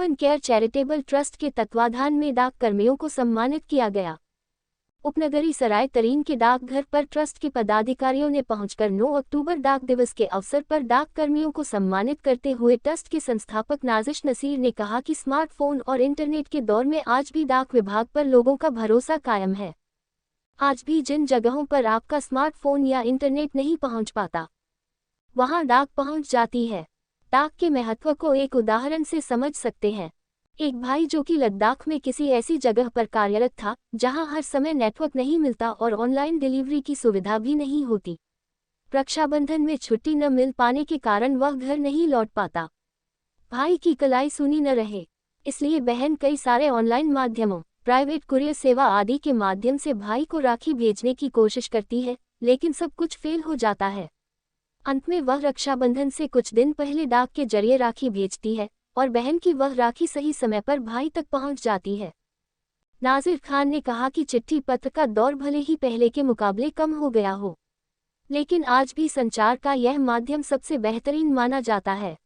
Human care charitable trust के तत्वाधान में डाक कर्मियों को सम्मानित किया गया। उपनगरी सराय तरीन के डाकघर पर ट्रस्ट के पदाधिकारियों ने पहुंचकर 9 अक्टूबर डाक दिवस के अवसर पर डाक कर्मियों को सम्मानित करते हुए ट्रस्ट के संस्थापक नाजिश नसीर ने कहा कि स्मार्टफोन और इंटरनेट के दौर में आज भी डाक विभाग पर लोगों का भरोसा कायम है। आज भी जिन जगहों पर आपका स्मार्टफोन या इंटरनेट नहीं पहुंच पाता, वहां डाक पहुंच जाती है। डाक के महत्व को एक उदाहरण से समझ सकते हैं। एक भाई जो कि लद्दाख में किसी ऐसी जगह पर कार्यरत था जहां हर समय नेटवर्क नहीं मिलता और ऑनलाइन डिलीवरी की सुविधा भी नहीं होती। रक्षाबंधन में छुट्टी न मिल पाने के कारण वह घर नहीं लौट पाता। भाई की कलाई सुनी न रहे, इसलिए बहन कई सारे ऑनलाइन माध्यमों, प्राइवेट कुरियर सेवा आदि के माध्यम से भाई को राखी भेजने की कोशिश करती है, लेकिन सब कुछ फेल हो जाता है। अंत में वह रक्षाबंधन से कुछ दिन पहले डाक के जरिए राखी भेजती है और बहन की वह राखी सही समय पर भाई तक पहुंच जाती है। नाजिर खान ने कहा कि चिट्ठी पत्र का दौर भले ही पहले के मुकाबले कम हो गया हो, लेकिन आज भी संचार का यह माध्यम सबसे बेहतरीन माना जाता है।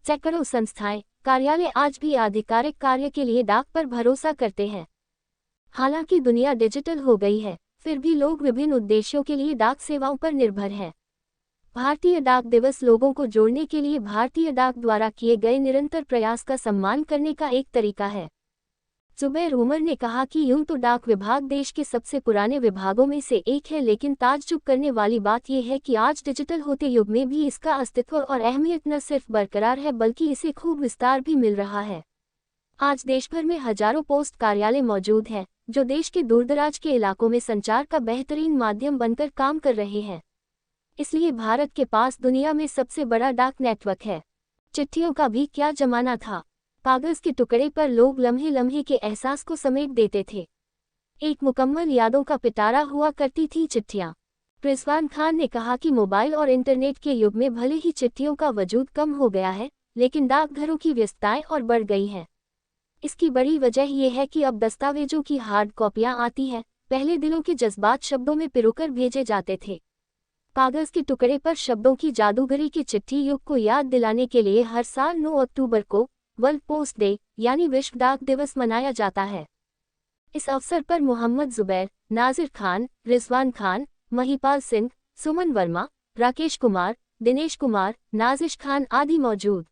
सैकड़ों संस्थाएं, कार्यालय आज भी आधिकारिक कार्य के लिए डाक पर भरोसा करते हैं। हालांकि दुनिया डिजिटल हो गई है, फिर भी लोग विभिन्न उद्देश्यों के लिए डाक सेवाओं पर निर्भर हैं। भारतीय डाक दिवस लोगों को जोड़ने के लिए भारतीय डाक द्वारा किए गए निरंतर प्रयास का सम्मान करने का एक तरीका है। जुबैर उमर ने कहा कि यूं तो डाक विभाग देश के सबसे पुराने विभागों में से एक है, लेकिन ताज्जुब करने वाली बात यह है कि आज डिजिटल होते युग में भी इसका अस्तित्व और अहमियत न सिर्फ बरकरार है बल्कि इसे खूब विस्तार भी मिल रहा है। आज देश भर में हजारों पोस्ट कार्यालय मौजूद हैं, जो देश के दूरदराज के इलाकों में संचार का बेहतरीन माध्यम बनकर काम कर रहे हैं। इसलिए भारत के पास दुनिया में सबसे बड़ा डाक नेटवर्क है। चिट्ठियों का भी क्या जमाना था। कागज के टुकड़े पर लोग लम्हे लम्हे के एहसास को समेट देते थे। एक मुकम्मल यादों का पिटारा हुआ करती थी चिट्ठियां। रिजवान खान ने कहा कि मोबाइल और इंटरनेट के युग में भले ही चिट्ठियों का वजूद कम हो गया है, लेकिन डाकघरों की व्यस्तताएं और बढ़ गई हैं। इसकी बड़ी वजह यह है कि अब दस्तावेजों की हार्ड कॉपियां आती हैं। पहले दिलों के जज्बात शब्दों में पिरोकर भेजे जाते थे। कागज के टुकड़े पर शब्दों की जादूगरी के चिट्ठी युग को याद दिलाने के लिए हर साल 9 अक्टूबर को वर्ल्ड पोस्ट डे यानी विश्व डाक दिवस मनाया जाता है। इस अवसर पर मोहम्मद जुबैर, नाजिर खान, रिजवान खान, महिपाल सिंह, सुमन वर्मा, राकेश कुमार, दिनेश कुमार, नाजिश खान आदि मौजूद।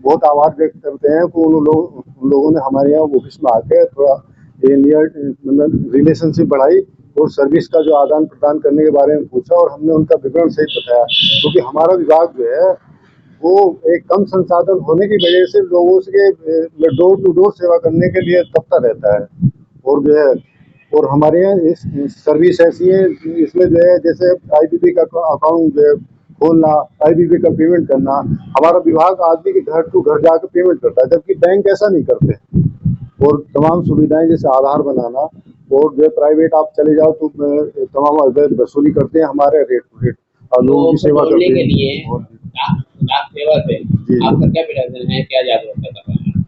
बहुत आभार व्यक्त करते हैं कि उन लोगों ने हमारे यहाँ ऑफिस में आकर थोड़ा मतलब रिलेशनशिप बढ़ाई और सर्विस का जो आदान प्रदान करने के बारे में पूछा और हमने उनका विवरण सहित बताया, क्योंकि हमारा विभाग जो है वो एक कम संसाधन होने की वजह से लोगों से डोर टू डोर सेवा करने के लिए तत्पर रहता है। और जो है और हमारे यहाँ सर्विस ऐसी है, इसमें जो है जैसे आईबीपी का अकाउंट जो है खोलना, आईबीपी का पेमेंट करना, हमारा विभाग आदमी के घर टू घर जाकर पेमेंट करता है, जबकि बैंक ऐसा नहीं करते। और तमाम सुविधाएं जैसे आधार बनाना और जो प्राइवेट आप चले जाओ तो तमाम अवैध वसूली करते हैं हमारे रेट टू रेट और लोगों की सेवा करते हैं। के लिए डाक सेवा से आपका क्या प्रयोजन है, क्या जागरूकता कर रहे हैं?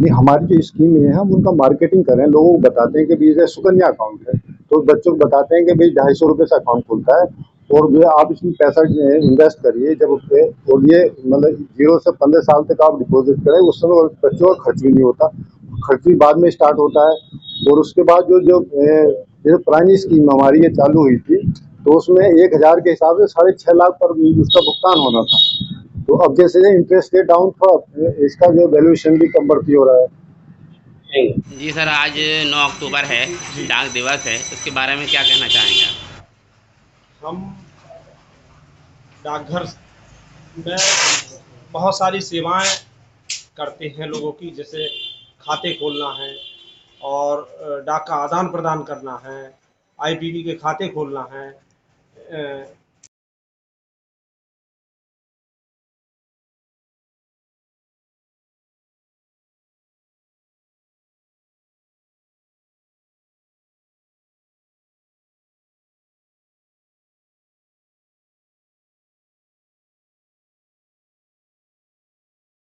नहीं, हमारी जो स्कीम है हम उनका मार्केटिंग कर रहे हैं, लोगों को बताते हैं कि भाई सुकन्या अकाउंट है, तो बच्चों को बताते हैं कि भाई 250 रुपये से अकाउंट खुलता है और जो है आप इसमें पैसा इन्वेस्ट करिए, जब उससे और ये मतलब 0 से 15 साल तक आप डिपॉजिट करें, उस समय बच्चों का खर्च भी नहीं होता, खर्च भी बाद में स्टार्ट होता है। और उसके बाद जो पुरानी स्कीम हमारी ये चालू हुई थी तो उसमें 1000 के हिसाब से 6.5 लाख पर उसका भुगतान होना था, तो अब जैसे इंटरेस्ट रेट डाउन था, इसका जो वैल्यूएशन भी कम बढ़ती हो रहा है। जी सर, आज 9 अक्टूबर है, डाक दिवस है, इसके बारे में क्या कहना चाहेंगे आप? हम डाकघर में बहुत सारी सेवाएं करते हैं लोगों की, जैसे खाते खोलना है और डाक का आदान प्रदान करना है, आईपीवी के खाते खोलना है,